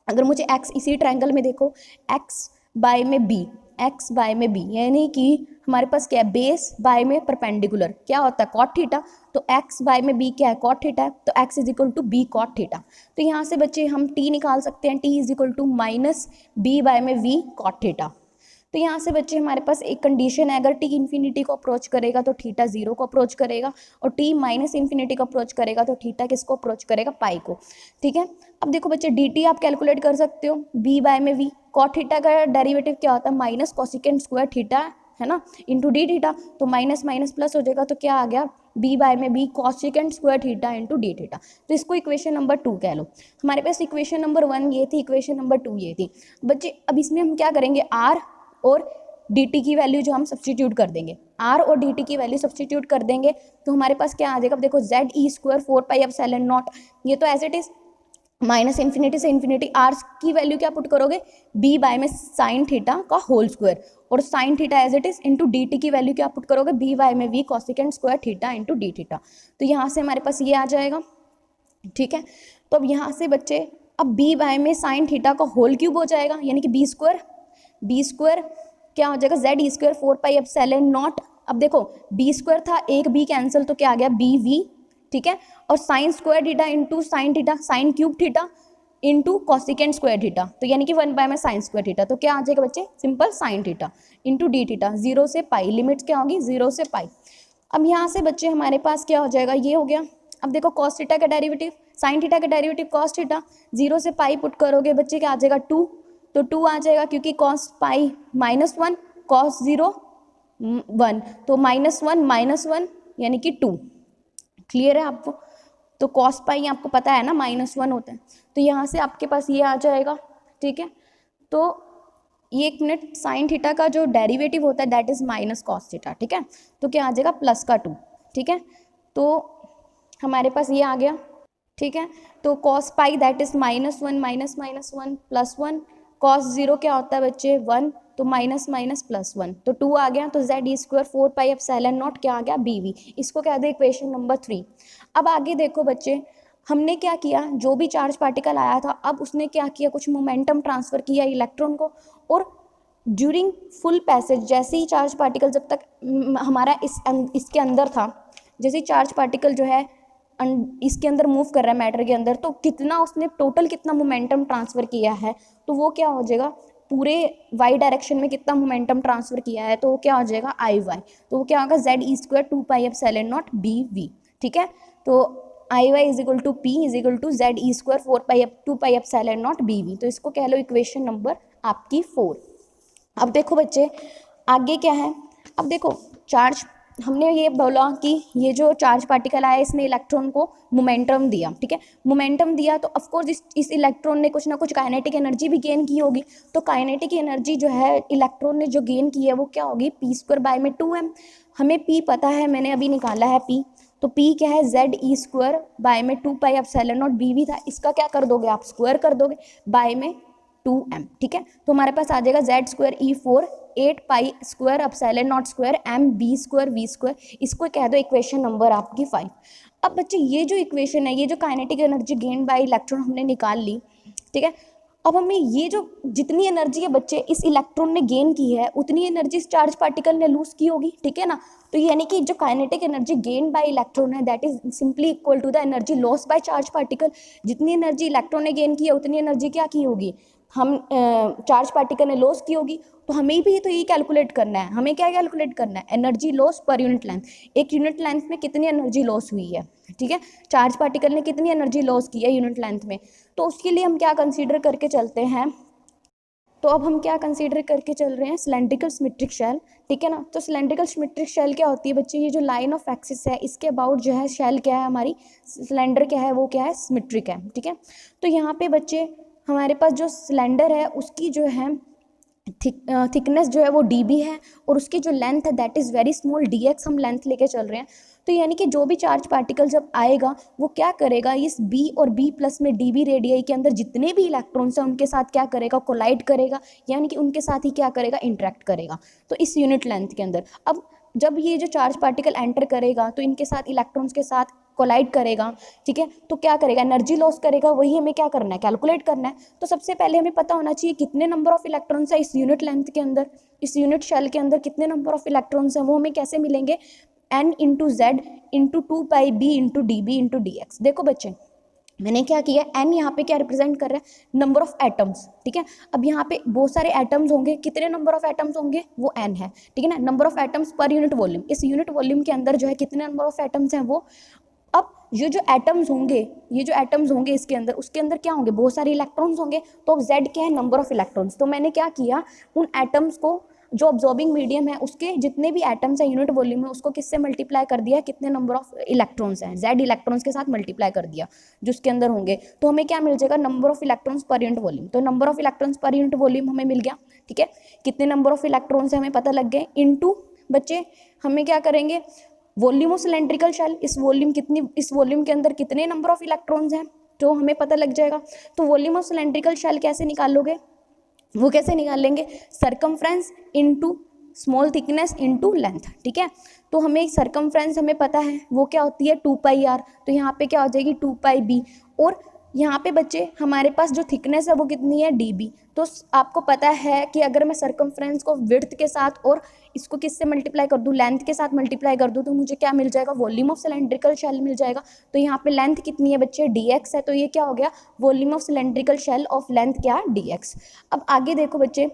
अगर मुझे एक्स, इसी ट्रायंगल में देखो, एक्स बाय में बी, एक्स बाय में बी, यानी कि हमारे पास क्या है, बेस बाय में परपेंडिकुलर क्या होता है, कॉट थीटा। तो एक्स बाय में बी क्या है, कॉट थीटा है, तो X is equal to B cot theta. तो यहाँ से बच्चे हम टी निकाल सकते हैं, T is equal to minus B by में वी कॉट थीटा। तो यहाँ से बच्चे हमारे पास एक कंडीशन है, अगर टी इन्फिनिटी को अप्रोच करेगा तो थीटा जीरो को अप्रोच करेगा, और टी माइनस इन्फिनिटी को अप्रोच करेगा तो थीटा किसको अप्रोच करेगा, पाई को, ठीक है। अब देखो बच्चे, डी टी आप कैलकुलेट कर सकते हो, बी बाय में वी, कॉट थीटा का डेरिवेटिव क्या होता है, माइनस कोसिकेंट स्क्वायर थीटा, है ना, इंटू डी थीटा। तो माइनस माइनस प्लस हो जाएगा, तो क्या आ गया, बी बाय में B cosecant square theta into D theta. तो इसको इक्वेशन नंबर 2 कह लो। हमारे पास इक्वेशन नंबर 1 ये थी, इक्वेशन नंबर 2 ये थी। बच्चे अब इसमें हम क्या करेंगे, आर और डी टी की वैल्यू जो हम सब्सटीट्यूट कर देंगे, आर और डी टी की वैल्यू सब्सटीट्यूट कर देंगे, तो हमारे पास क्या आ जाएगा, देखो Z E square 4 pi epsilon not, ये तो as it is minus infinity से इन्फिनिटी, आर की वैल्यू क्या पुट करोगे, बी बाय में साइन थीटा का होल स्क्वायर, और sine theta as it is into D T की वैल्यू क्या पुट करोगे, बी बाय में V cosecant square theta into D theta. तो यहाँ से हमारे पास ये आ जाएगा, ठीक है। तो अब यहाँ से बच्चे, अब बी बाय में साइन थीटा का होल क्यूब हो जाएगा, यानी कि बी स्क्वायर क्या हो जाएगा, Z E square 4 pi epsilon not. अब देखो बी स्क्वायर था, एक बी कैंसिल, तो क्या आ गया, बी वी, ठीक है। और sine square theta into sine theta, sine cube theta into cosecant square theta, तो यानी कि 1 बाय में साइन स्क्वायर थीटा। तो क्या आ जाएगा बच्चे, simple sine theta into D theta, 0 से पाई, लिमिट्स क्या होगी, 0 से पाई। अब यहाँ से बच्चे हमारे पास क्या हो जाएगा, ये हो गया। अब देखो कॉस थीटा का डेरिवेटिव, साइन थीटा का डेरिवेटिव कॉस थीटा, 0 से पाई पुट करोगे बच्चे क्या आ जाएगा, 2, तो 2 आ जाएगा, क्योंकि कॉस पाई -1, कॉस 0 1, तो -1 यानी कि 2। क्लियर है आपको, तो कॉस पाई आपको पता है ना, -1 होता है। तो यहाँ से आपके पास ये आ जाएगा, ठीक है। तो ये एक मिनट, साइन थीटा का जो डेरिवेटिव होता है that is minus cos theta, ठीक है। तो क्या आ जाएगा, प्लस का 2, ठीक है। तो हमारे पास ये आ गया, ठीक है। तो cos pi that is -1 -1 +1, cos 0 क्या होता है बच्चे 1, तो माइनस माइनस प्लस 1, तो 2 आ गया, तो Z E square 4 pi epsilon not क्या आ गया, बी वी। इसको कह दो इक्वेशन नंबर 3। अब आगे देखो बच्चे, हमने क्या किया, जो भी चार्ज पार्टिकल आया था, अब उसने क्या किया, कुछ मोमेंटम ट्रांसफर किया इलेक्ट्रॉन को, और ड्यूरिंग फुल पैसेज, जैसे ही चार्ज पार्टिकल जब तक हमारा इसके अंदर था, जैसे ही चार्ज पार्टिकल जो है इसके अंदर मूव कर रहा है मैटर के अंदर, तो कितना उसने टोटल कितना मोमेंटम ट्रांसफर किया है, तो वो क्या हो जाएगा, पूरे वाई डायरेक्शन में कितना मोमेंटम ट्रांसफर किया है, तो वो क्या हो जाएगा, आई वाई। तो वो क्या होगा, Z E square 2 pi epsilon not B V. ठीक है, तो I Y is equal to P is equal to Z E square 2 pi epsilon not B V. तो इसको कह लो इक्वेशन नंबर आपकी 4। अब देखो बच्चे आगे क्या है, अब देखो चार्ज, हमने ये बोला कि ये जो चार्ज पार्टिकल आया इसने इलेक्ट्रॉन को मोमेंटम दिया। ठीक है, मोमेंटम दिया तो ऑफकोर्स इस इलेक्ट्रॉन ने कुछ ना कुछ काइनेटिक एनर्जी भी गेन की होगी। तो काइनेटिक एनर्जी जो है इलेक्ट्रॉन ने जो गेन की है वो क्या होगी, पी स्क्वायर बाय में 2m। हमें पी पता है, मैंने अभी निकाला है पी, तो पी क्या है, जेड ई स्क्वायर बाय में 2 pi epsilon not B V था, इसका क्या कर दोगे आप, स्क्वायर कर दोगे बाय में 2m। ठीक है, तो हमारे पास आ जाएगा Z square E 4 8 pi square epsilon not square M B square V square. इसको कह दो इक्वेशन नंबर आपकी 5। अब बच्चे ये जो इक्वेशन है, ये जो kinetic energy gain by electron हमने निकाल ली। ठीक है, अब हमें ये जो जितनी एनर्जी है बच्चे इस इलेक्ट्रॉन ने गेन की है, उतनी एनर्जी इस चार्ज पार्टिकल ने लूज की होगी। ठीक है ना, तो यानी कि जो kinetic energy gain by electron है that is simply equal to the energy loss by charge particle. जितनी एनर्जी इलेक्ट्रॉन ने गेन की है उतनी एनर्जी क्या की होगी, हम चार्ज पार्टिकल ने लॉस की होगी। तो हमें भी तो ये कैलकुलेट करना है, हमें क्या कैलकुलेट करना है, energy loss per unit length. एक यूनिट लेंथ में कितनी एनर्जी लॉस हुई है। ठीक है, चार्ज पार्टिकल ने कितनी एनर्जी लॉस की है यूनिट लेंथ में, तो उसके लिए हम क्या कंसीडर करके चलते हैं, तो अब हम क्या कंसीडर करके चल रहे हैं, सिलेंड्रिकल सिमेट्रिक शेल। ठीक है ना, तो सिलेंड्रिकल सिमेट्रिक शेल क्या होती है बच्चे, ये जो लाइन ऑफ एक्सिस है इसके अबाउट जो है शेल क्या है हमारी, सिलेंडर क्या है, वो क्या है, सिमेट्रिक है। ठीक है, तो यहाँ पे बच्चे हमारे पास जो सिलेंडर है उसकी जो है थिकनेस जो है वो dB है, और उसकी जो लेंथ है that is very small, dx हम लेंथ लेके चल रहे हैं। तो यानी कि जो भी चार्ज पार्टिकल जब आएगा वो क्या करेगा, इस b और b प्लस में dB रेडियाई के अंदर जितने भी इलेक्ट्रॉन्स हैं उनके साथ क्या करेगा, कोलाइड करेगा, यानी कि उनके साथ ही क्या करेगा, इंटरेक्ट करेगा। तो इस यूनिट लेंथ के अंदर अब जब ये जो चार्ज पार्टिकल एंटर करेगा तो इनके साथ इलेक्ट्रॉन्स के साथ कोलाइड करेगा। ठीक है, तो क्या करेगा, एनर्जी लॉस करेगा, वही हमें क्या करना है, कैलकुलेट करना है। तो सबसे पहले हमें पता होना चाहिए कितने नंबर ऑफ इलेक्ट्रॉन्स है इस यूनिट लेंथ के अंदर, इस यूनिट शेल के अंदर कितने नंबर ऑफ इलेक्ट्रॉन्स हैं, वो हमें कैसे मिलेंगे, n into Z into 2 pi B into D B into D X. देखो बच्चे मैंने क्या किया, n यहाँ पे क्या रिप्रेजेंट कर रहा है, नंबर ऑफ एटम्स। ठीक है, अब यहाँ पे बहुत सारे एटम्स होंगे, कितने नंबर ऑफ एटम्स होंगे, वो n है। ठीक है ना, नंबर ऑफ एटम्स पर यूनिट वॉल्यूम, इस यूनिट वॉल्यूम के अंदर जो है कितने नंबर ऑफ एटम्स हैं वो। अब ये जो एटम्स होंगे, ये जो एटम्स होंगे इसके अंदर, उसके अंदर क्या होंगे, बहुत सारे इलेक्ट्रॉन्स होंगे। तो अब z क्या है, नंबर ऑफ इलेक्ट्रॉन्स। तो मैंने क्या किया, उन एटम्स को जो ऑब्जॉर्बिंग मीडियम है उसके जितने भी एटम्स हैं यूनिट वॉल्यूम में, उसको किससे मल्टीप्लाई कर दिया, कितने नंबर ऑफ इलेक्ट्रॉन्स हैं, z इलेक्ट्रॉन्स के साथ मल्टीप्लाई कर दिया जो उसके अंदर होंगे। तो हमें क्या मिल जाएगा, number of electrons per unit volume. तो number of electrons per unit volume हमें मिल गया। ठीक है, कितने नंबर ऑफ इलेक्ट्रॉन्स है हमें पता लग गए, इनटू बच्चे हमें क्या करेंगे, वॉल्यूम ऑफ सिलेंड्रिकल शेल, इस वॉल्यूम के अंदर कितने नंबर ऑफ इलेक्ट्रॉन्स हैं तो हमें पता लग जाएगा। तो वॉल्यूम ऑफ सिलेंड्रिकल शेल कैसे निकालोगे, वो कैसे निकाल लेंगे, circumference into small thickness into length. ठीक है, तो हमें सरकमफ्रेंस हमें पता है वो क्या होती है 2 पाई आर, तो यहाँ पे क्या हो जाएगी 2 पाई बी, और यहाँ पे बच्चे हमारे पास जो थिकनेस है वो कितनी है dB। तो आपको पता है कि अगर मैं सरकमफ्रेंस को विड्थ के साथ और इसको किससे मल्टीप्लाई कर दूँ, लेंथ के साथ मल्टीप्लाई कर दूँ, तो मुझे क्या मिल जाएगा, वॉल्यूम ऑफ सिलेंड्रिकल शेल मिल जाएगा। तो यहाँ पे लेंथ कितनी है बच्चे, dx है, तो ये क्या हो गया, volume of cylindrical shell of length क्या, dx। अब आगे देखो बच्चे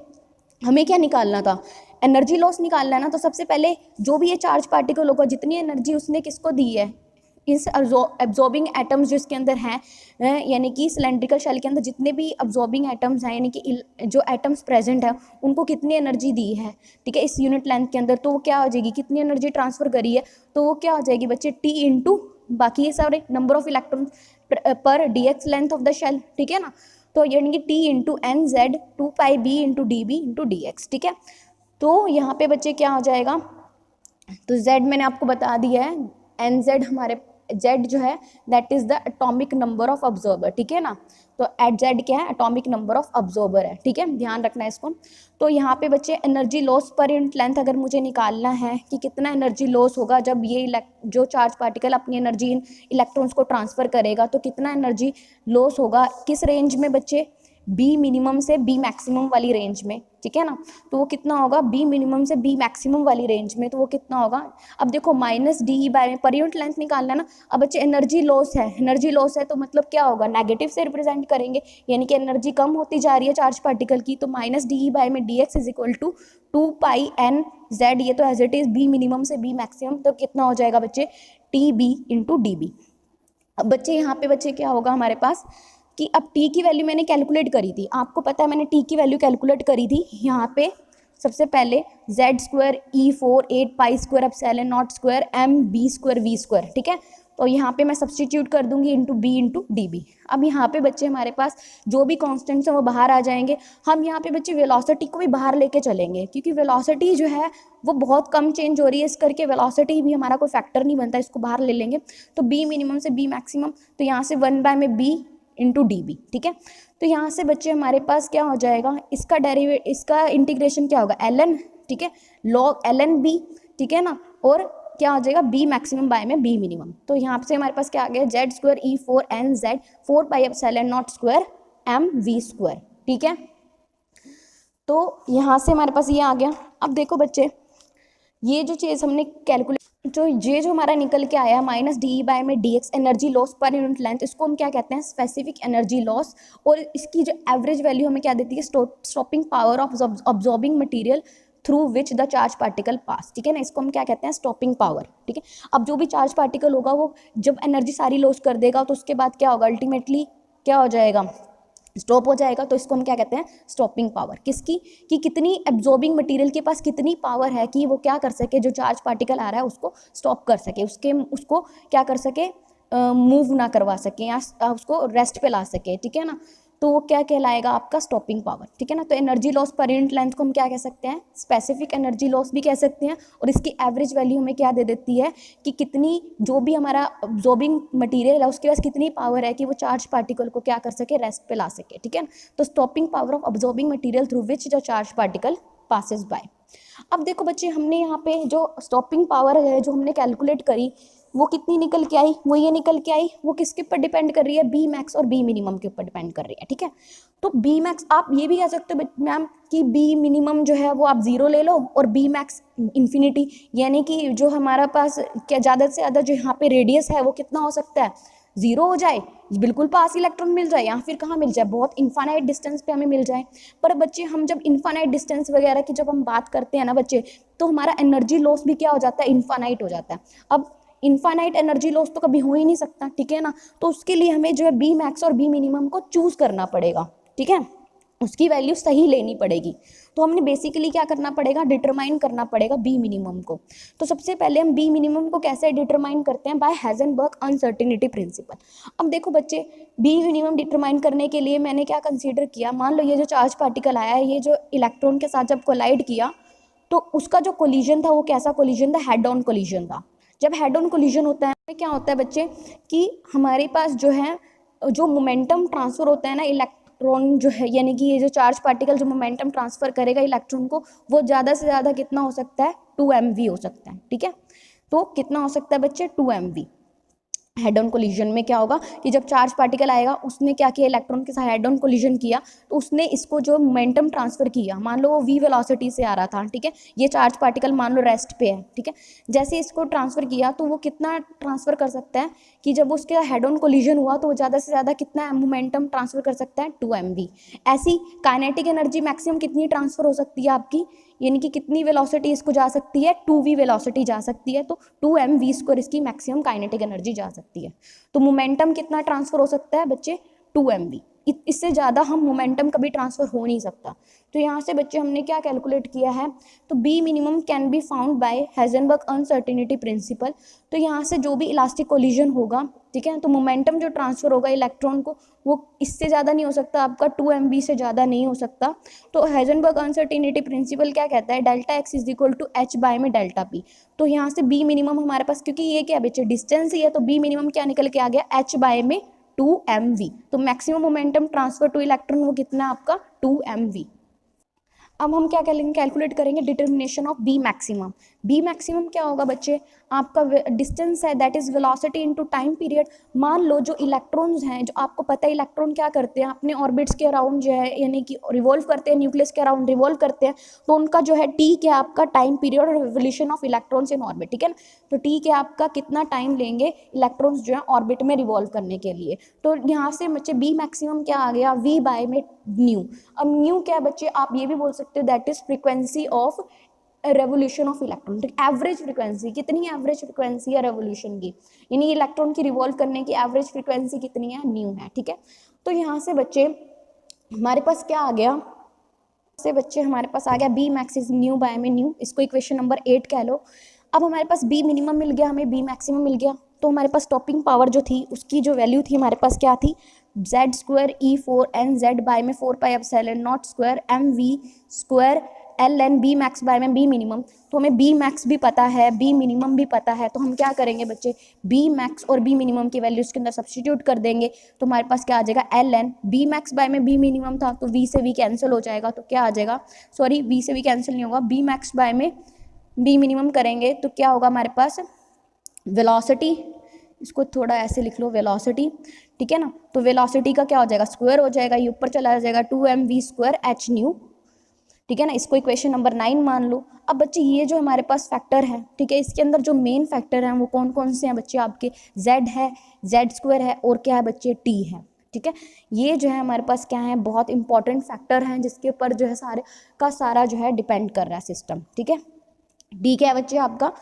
हमें क्या निकालना था, एनर्जी लॉस निकालना है ना। तो सबसे पहले जो भी ये चार्ज पार्टिकल होगा जितनी एनर्जी उसने किसको दी है, इस एब्जॉर्बिंग एटम्स जो इसके अंदर हैं, यानी कि सिलेंड्रिकल शेल के अंदर जितने भी एब्जॉर्बिंग एटम्स हैं, यानी कि जो एटम्स प्रेजेंट है उनको कितनी एनर्जी दी है। ठीक है, इस यूनिट लेंथ के अंदर, तो वो क्या हो जाएगी, कितनी एनर्जी ट्रांसफर करी है, तो वो क्या हो जाएगी बच्चे टी इंटू बाकी ये सारे number of electron per D X length of the shell. ठीक है ना, तो यानी कि T into N Z 2 pi B into D B into D X. ठीक है, तो यहाँ पे बच्चे क्या हो जाएगा, तो z मैंने आपको बता दिया है, एन जेड हमारे जेड जो है that is the atomic number of observer, ठीक है ना। तो एट जेड क्या है, एटॉमिक नंबर ऑफ ऑब्जर्वर है, ठीक है, ध्यान रखना है इसको। तो यहाँ पे बच्चे energy loss per unit length अगर मुझे निकालना है कि कितना एनर्जी लॉस होगा जब ये जो चार्ज पार्टिकल अपनी एनर्जी इलेक्ट्रॉन्स को ट्रांसफर करेगा, तो कितना एनर्जी लॉस होगा, किस रेंज में बच्चे, बी मिनिमम से बी मैक्सिमम वाली रेंज में, ठीक है ना। तो वो कितना होगा, बी मिनिमम से बी मैक्सिमम वाली रेंज में, तो वो कितना होगा। अब देखो माइनस डी बाय में पर यूनिट लेंथ निकालना है ना। अब बच्चे एनर्जी लॉस है, एनर्जी लॉस है तो मतलब क्या होगा, नेगेटिव से रिप्रेजेंट करेंगे, यानी कि एनर्जी कम होती जा रही है चार्ज पार्टिकल की। तो माइनस डी बाय में D X is equal to 2πn/z, ये तो as it is B minimum से बी मैक्सिमम, तो कितना हो जाएगा बच्चे, T B into D B. अब बच्चे यहाँ पे बच्चे क्या होगा हमारे पास कि अब t की वैल्यू मैंने कैलकुलेट करी थी, आपको पता है मैंने t की वैल्यू कैलकुलेट करी थी। यहाँ पे सबसे पहले z² E4 8π² epsilon not square m/b² v², ठीक है। तो यहाँ पे मैं सब्सटीट्यूट कर दूंगी into B into D B. अब यहाँ पे बच्चे हमारे पास जो भी कॉन्स्टेंट्स हैं वो बाहर आ जाएंगे। हम यहाँ पे बच्चे वेलोसिटी को भी बाहर लेके चलेंगे, क्योंकि वेलोसिटी जो है वो बहुत कम चेंज हो रही है, इस करके वेलोसिटी भी हमारा कोई फैक्टर नहीं बनता, इसको बाहर ले लेंगे। तो बी मिनिमम से बी मैक्सिमम, तो यहाँ से 1 में बी इंटू डी बी, ठीक है। तो यहाँ से बच्चे हमारे पास क्या हो जाएगा, इसका इंटीग्रेशन क्या होगा, ln, ठीक है, log ln b, ठीक है ना, और क्या हो जाएगा बी मैक्सिमम बाय में बी मिनिमम। तो यहाँ से हमारे पास क्या आ गया, z² E4 nz 4πε0² mv², ठीक है। तो यहाँ से हमारे पास ये आ गया। अब देखो बच्चे ये जो चीज़ हमने कैलकुलेट, जो हमारा निकल के आया माइनस डी बाय में D x energy loss per unit length, इसको हम क्या कहते हैं, स्पेसिफिक एनर्जी लॉस। और इसकी जो एवरेज वैल्यू हमें क्या देती है, stopping power of absorbing material through which the charge particle pass, ठीक है ना, इसको हम क्या कहते हैं, स्टॉपिंग पावर, ठीक है। अब जो भी चार्ज पार्टिकल होगा वो जब एनर्जी सारी लॉस कर देगा तो उसके बाद क्या होगा, अल्टीमेटली क्या हो जाएगा, स्टॉप हो जाएगा। तो इसको हम क्या कहते हैं, स्टॉपिंग पावर। किसकी, कि कितनी एब्जॉर्बिंग मटेरियल के पास कितनी पावर है कि वो क्या कर सके, जो चार्ज पार्टिकल आ रहा है उसको स्टॉप कर सके, उसको क्या कर सके, मूव ना करवा सके या उसको रेस्ट पे ला सके, ठीक है ना। तो वो क्या कहलाएगा, आपका स्टॉपिंग पावर, ठीक है ना। तो energy loss per unit length को हम क्या कह सकते हैं, स्पेसिफिक एनर्जी लॉस भी कह सकते हैं। और इसकी एवरेज वैल्यू हमें क्या दे देती है कि कितनी, जो भी हमारा ऑब्जॉर्बिंग मटेरियल है उसके पास कितनी पावर है कि वो चार्ज पार्टिकल को क्या कर सके, रेस्ट पे ला सके, ठीक है ना। तो stopping power of absorbing material through which the charge particle passes by. अब देखो बच्चे हमने यहाँ पे जो स्टॉपिंग पावर है जो हमने कैलकुलेट करी वो कितनी निकल के आई, वो ये निकल के आई, वो किसके ऊपर डिपेंड कर रही है, बी मैक्स और बी मिनिमम के ऊपर डिपेंड कर रही है, ठीक है। तो बी मैक्स आप ये भी कह सकते हो मैम कि बी मिनिमम जो है वो आप 0 ले लो और बी मैक्स इन्फिनिटी, यानी कि जो हमारा पास क्या ज़्यादा से ज़्यादा जो यहाँ पे रेडियस है वो कितना हो सकता है, 0 हो जाए, बिल्कुल पास इलेक्ट्रॉन मिल जाए, या फिर कहाँ मिल जाए, बहुत इन्फानाइट डिस्टेंस पे हमें मिल जाए। पर बच्चे हम जब इन्फानाइट डिस्टेंस वगैरह की जब हम बात करते हैं ना बच्चे, तो हमारा एनर्जी लॉस भी क्या हो जाता है, इन्फानाइट हो जाता है। अब इन्फानाइट एनर्जी लॉस तो कभी हो ही नहीं सकता, ठीक है ना। तो उसके लिए हमें जो है बी मैक्स और बी मिनिमम को चूज करना पड़ेगा, ठीक है, उसकी वैल्यू सही लेनी पड़ेगी। तो हमने बेसिकली क्या करना पड़ेगा, डिटरमाइन करना पड़ेगा बी मिनिमम को। तो सबसे पहले हम बी मिनिमम को कैसे डिटरमाइन करते हैं, बाय हाइजेनबर्ग अनसर्टेनिटी प्रिंसिपल। अब देखो बच्चे बी मिनिमम डिटरमाइन करने के लिए मैंने क्या कंसीडर किया, मान लो ये जो चार्ज पार्टिकल आया है ये जो इलेक्ट्रॉन के साथ जब कोलाइड किया तो उसका जो कोलिजन था वो कैसा कोलिजन था, हेड ऑन कोलिजन था। जब हेड ऑन कोलिजन होता है क्या होता है बच्चे कि हमारे पास जो है जो मोमेंटम ट्रांसफर होता है ना, इलेक्ट्रॉन जो है यानी कि ये जो चार्ज पार्टिकल जो मोमेंटम ट्रांसफर करेगा इलेक्ट्रॉन को, वो ज़्यादा से ज़्यादा कितना हो सकता है, 2 mv हो सकता है, ठीक है। तो कितना हो सकता है बच्चे, 2 mv। हेड ऑन कोलिजन में क्या होगा कि जब चार्ज पार्टिकल आएगा उसने क्या किया, इलेक्ट्रॉन के साथ हेड ऑन कोलिजन किया, तो उसने इसको जो मोमेंटम ट्रांसफर किया, मान लो वो v वेलोसिटी से आ रहा था, ठीक है, ये चार्ज पार्टिकल मान लो रेस्ट पे है, ठीक है, जैसे इसको ट्रांसफर किया तो वो कितना ट्रांसफर कर सकता है कि जब उसके हेड ऑन कोलिजन हुआ तो वो ज़्यादा से ज़्यादा कितना मोमेंटम ट्रांसफर कर सकता है, 2 mv। ऐसी काइनेटिक एनर्जी मैक्सिमम कितनी ट्रांसफर हो सकती है आपकी, यानी कि कितनी वेलोसिटी इसको जा सकती है, 2v वेलोसिटी जा सकती है, तो 2 mv² इसकी मैक्सिमम काइनेटिक एनर्जी जा सकती है। तो मोमेंटम कितना ट्रांसफर हो सकता है बच्चे, 2 mv। इससे ज़्यादा हम मोमेंटम कभी ट्रांसफ़र हो नहीं सकता। तो यहाँ से बच्चे हमने क्या कैलकुलेट किया है, तो B minimum can be found by Heisenberg uncertainty principle. तो यहाँ से जो भी इलास्टिक कोलिजन होगा, ठीक है, तो मोमेंटम जो ट्रांसफ़र होगा इलेक्ट्रॉन को, वो इससे ज़्यादा नहीं हो सकता, आपका 2 mv से ज़्यादा नहीं हो सकता। तो हेजनबर्ग अनसर्टेनिटी प्रिंसिपल क्या कहता है, delta X is equal to H by में डेल्टा पी। तो यहाँ से बी मिनिमम हमारे पास, क्योंकि ये क्या बच्चे डिस्टेंस ही है, तो बी मिनिमम क्या निकल के आ गया, एच बाय में 2 mv। तो maximum momentum transfer two electron वो कितना है आपका 2 mv। अब हम क्या करेंगे, कैलकुलेट करेंगे determination of B maximum. B maximum क्या होगा बच्चे, आपका डिस्टेंस है that is velocity into time period. मान लो जो इलेक्ट्रॉन्स हैं, जो आपको पता है इलेक्ट्रॉन क्या करते हैं, अपने ऑर्बिट्स के अराउंड जो है यानी कि रिवॉल्व करते हैं, न्यूक्लियस के अराउंड रिवॉल्व करते हैं। तो उनका जो है टी क्या आपका टाइम पीरियड और revolution of electrons in orbit, ठीक है ना। तो टी क्या आपका कितना टाइम लेंगे इलेक्ट्रॉन्स जो है ऑर्बिट में रिवॉल्व करने के लिए। तो यहाँ से बच्चे बी मैक्सिमम क्या आ गया, वी बाय में न्यू। अब न्यू क्या बच्चे, आप ये भी बोल सकते हो that is frequency of revolution of electron. तो एवरेज फ्रीक्वेंसी कितनी, एवरेज फ्रीक्वेंसी है रेवोल्यूशन की, यानी इलेक्ट्रॉन की रिवॉल्व करने की एवरेज फ्रीक्वेंसी कितनी है, न्यू है, ठीक है। तो यहाँ से बच्चे हमारे पास क्या आ गया, से बच्चे हमारे पास आ गया B max is nu by में न्यू, इसको इक्वेशन नंबर 8 कह लो। अब हमारे पास बी मिनिमम मिल गया, हमें बी मैक्सिमम मिल गया। तो हमारे पास स्टॉपिंग पावर जो थी उसकी जो वैल्यू थी हमारे पास क्या थी, जेड स्क्वायर ई 4 बाय में 4 pi epsilon not square M V square L N B max by में बी मिनिमम। तो हमें बी मैक्स भी पता है, बी मिनिमम भी पता है, तो हम क्या करेंगे बच्चे, बी मैक्स और बी मिनिमम की वैल्यूज के अंदर सब्स्टिट्यूट कर देंगे। तो हमारे पास क्या आ जाएगा, L N B max by में बी मिनिमम था, तो वी से वी कैंसिल हो जाएगा, तो क्या आ जाएगा, सॉरी वी से वी कैंसिल नहीं होगा, बी मैक्स बाय में बी मिनिमम करेंगे तो क्या होगा हमारे पास, वेलोसिटी, इसको थोड़ा ऐसे लिख लो वेलोसिटी, ठीक है ना। तो वेलोसिटी का क्या हो जाएगा, स्क्वायर हो जाएगा, ये ऊपर चला जाएगा 2mv स्क्वायर एच न्यू, ठीक है ना। इसको इक्वेशन नंबर 9 मान लो। अब बच्चे ये जो हमारे पास फैक्टर है, ठीक है, इसके अंदर जो मेन फैक्टर हैं वो कौन कौन से हैं बच्चे आपके, जेड है, जेड स्क्वायर है, और क्या है बच्चे, टी है, ठीक है। ये जो है हमारे पास क्या है, बहुत इंपॉर्टेंट फैक्टर हैं जिसके ऊपर जो है सारे का सारा जो है डिपेंड कर रहा है सिस्टम, ठीक है। डी क्या है बच्चे आपका,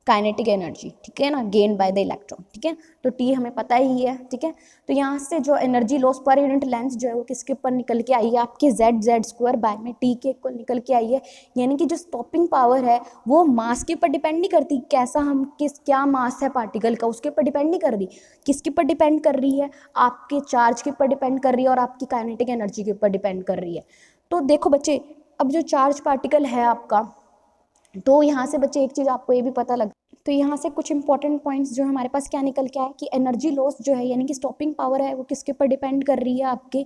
काइनेटिक एनर्जी, ठीक है ना, गेन बाय द इलेक्ट्रॉन, ठीक है। तो टी हमें पता ही है, ठीक है। तो यहाँ से जो energy loss per unit length जो है वो किसके ऊपर निकल के आई है, आपके जेड स्क्वायर बाय में टी के इक्वल निकल के आई है। यानी कि जो स्टॉपिंग पावर है वो मास के ऊपर डिपेंड नहीं करती, कैसा हम क्या मास है पार्टिकल का उसके ऊपर डिपेंड नहीं कर रही, किसके ऊपर डिपेंड कर रही है, आपके चार्ज के ऊपर डिपेंड कर रही है और आपकी काइनेटिक एनर्जी के ऊपर डिपेंड कर रही है। तो देखो बच्चे, अब जो चार्ज पार्टिकल है आपका, तो यहाँ से बच्चे एक चीज़ आपको ये भी पता लग, तो यहाँ से कुछ इंपॉर्टेंट पॉइंट्स जो हमारे पास क्या निकल के आए कि एनर्जी लॉस जो है यानी कि स्टॉपिंग पावर है वो किसके ऊपर डिपेंड कर रही है आपके,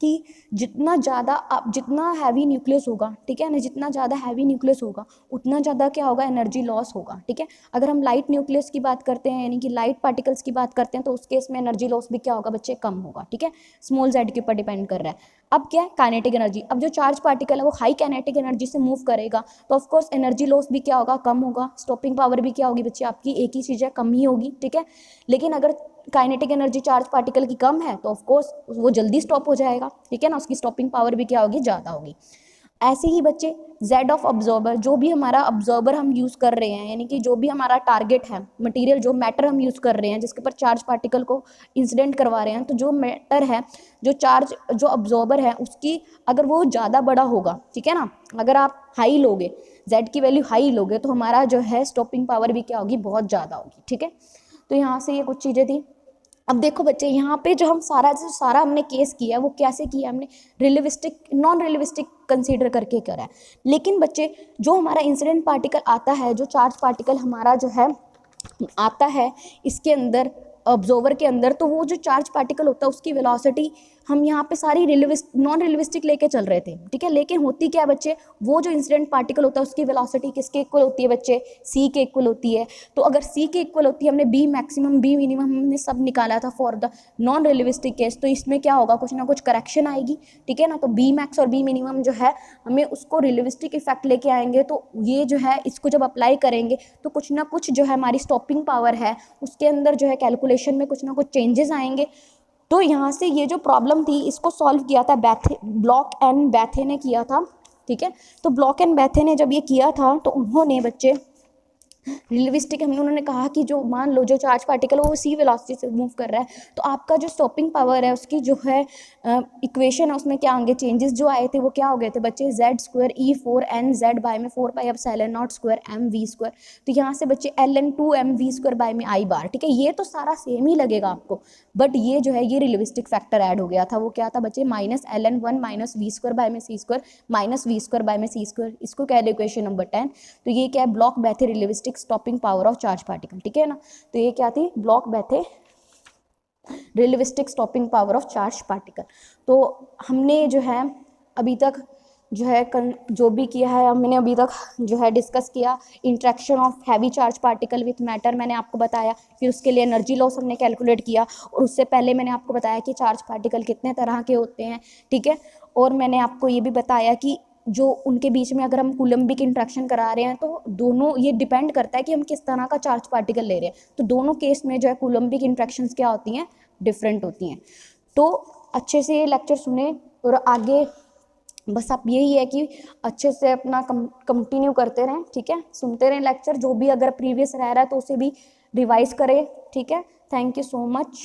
कि जितना ज़्यादा जितना हैवी न्यूक्लियस होगा, ठीक है ना, जितना ज़्यादा हैवी न्यूक्लियस होगा उतना ज़्यादा क्या होगा, एनर्जी लॉस होगा, ठीक है। अगर हम लाइट न्यूक्लियस की बात करते हैं यानी कि लाइट पार्टिकल्स की बात करते हैं तो उस केस में एनर्जी लॉस भी क्या होगा बच्चे, कम होगा, ठीक है। स्मॉल जेड के ऊपर डिपेंड कर रहा है। अब क्या है, काइनेटिक एनर्जी, अब जो चार्ज पार्टिकल है वो हाई काइनेटिक एनर्जी से मूव करेगा तो ऑफकोर्स एनर्जी लॉस भी क्या होगा, कम होगा। स्टॉपिंग पावर भी क्या होगी बच्चे आपकी, एक ही चीज़ है, कम ही होगी, ठीक है। लेकिन अगर काइनेटिक एनर्जी चार्ज पार्टिकल की कम है तो ऑफकोर्स वो जल्दी स्टॉप हो जाएगा, ठीक है ना, उसकी स्टॉपिंग पावर भी क्या होगी, ज़्यादा होगी। ऐसे ही बच्चे जेड ऑफ ऑब्जॉर्बर, जो भी हमारा ऑब्जॉर्बर हम यूज़ कर रहे हैं यानी कि जो भी हमारा टारगेट है, मटेरियल जो मैटर हम यूज़ कर रहे हैं जिसके ऊपर चार्ज पार्टिकल को इंसिडेंट करवा रहे हैं, तो जो मैटर है, जो चार्ज जो ऑब्जॉर्बर है उसकी अगर वो ज़्यादा बड़ा होगा, ठीक है ना, अगर आप हाई लोगे, जेड की वैल्यू हाई लोगे तो हमारा जो है स्टॉपिंग पावर भी क्या होगी, बहुत ज़्यादा होगी, ठीक है। तो यहाँ से ये कुछ चीज़ें थी। अब देखो बच्चे, यहाँ पे जो हम सारा हमने केस किया है वो कैसे किया, हमने रिलेविस्टिक नॉन रिलेविस्टिक कंसीडर करके करा है। लेकिन बच्चे जो हमारा इंसिडेंट पार्टिकल आता है, जो चार्ज पार्टिकल हमारा जो है आता है इसके अंदर ऑब्जर्वर के अंदर, तो वो जो चार्ज पार्टिकल होता है उसकी वेलोसिटी हम यहाँ पे सारी नॉन रिलेविस्टिक लेके चल रहे थे, ठीक है। लेकिन होती क्या है बच्चे, वो जो इंसिडेंट पार्टिकल होता है उसकी वेलोसिटी किसके इक्वल होती है बच्चे, सी के इक्वल होती है। तो अगर सी के इक्वल होती है, हमने बी मैक्सिमम बी मिनिमम हमने सब निकाला था फॉर द नॉन रिलेविस्टिक केस, तो इसमें क्या होगा, कुछ ना कुछ करेक्शन आएगी, ठीक है ना। तो बी मैक्स और बी मिनिमम जो है हमें उसको रिलेविस्टिक इफेक्ट लेके आएंगे, तो ये जो है इसको जब अप्लाई करेंगे तो कुछ ना कुछ जो है हमारी स्टॉपिंग पावर है उसके अंदर जो है कैलकुलेशन में कुछ ना कुछ चेंजेस आएंगे। तो यहाँ से ये जो प्रॉब्लम थी इसको सॉल्व किया था ब्लॉक एंड बैथे ने किया था, ठीक है। तो ब्लॉक एंड बैथे ने जब ये किया था तो उन्होंने बच्चे रिलेटिविस्टिक हमने उन्होंने कहा कि जो मान लो जो चार्ज पार्टिकल वो सी वेलोसिटी से मूव कर रहा है, तो आपका जो स्टॉपिंग पावर है उसकी जो है इक्वेशन है उसमें क्या होंगे, चेंजेस जो आए थे वो क्या हो गए थे बच्चे, Z²E4nz बाय में 4πε0² तो यहाँ से बच्चे ln2mv² बाय में I बार, ठीक है। ये तो सारा सेम ही लगेगा आपको, बट ये जो है ये रिलेटिविस्टिक फैक्टर ऐड हो गया था, वो क्या था बच्चे, -ln1 -v² बाय में c² -v² बाय में c², इसको क्या है इक्वेशन नंबर 10। तो ये क्या है, Bloch Bethe relativistic stopping power of charge particle, ठीक है ना। तो ये क्या थी, Bloch Bethe relativistic stopping power of charge particle. तो हमने जो है अभी तक जो है जो भी किया है, हमने अभी तक जो है डिस्कस किया interaction of heavy charge particle with matter, मैंने आपको बताया, फिर उसके लिए एनर्जी लॉस हमने कैलकुलेट किया, और उससे पहले मैंने आपको बताया कि चार्ज पार्टिकल कितने तरह के होते हैं, ठीक है। और मैंने आपको ये भी बताया कि जो उनके बीच में अगर हम कूलम्बिक इंट्रैक्शन करा रहे हैं तो दोनों, ये डिपेंड करता है कि हम किस तरह का चार्ज पार्टिकल ले रहे हैं, तो दोनों केस में जो है कूलम्बिक इंट्रैक्शंस क्या होती हैं, डिफरेंट होती हैं। तो अच्छे से ये लेक्चर सुने और आगे बस आप यही है कि अच्छे से अपना कंटिन्यू करते रहें, ठीक है, सुनते रहें लेक्चर, जो भी अगर प्रीवियस रह रहा है तो उसे भी रिवाइज करें, ठीक है। Thank you so much.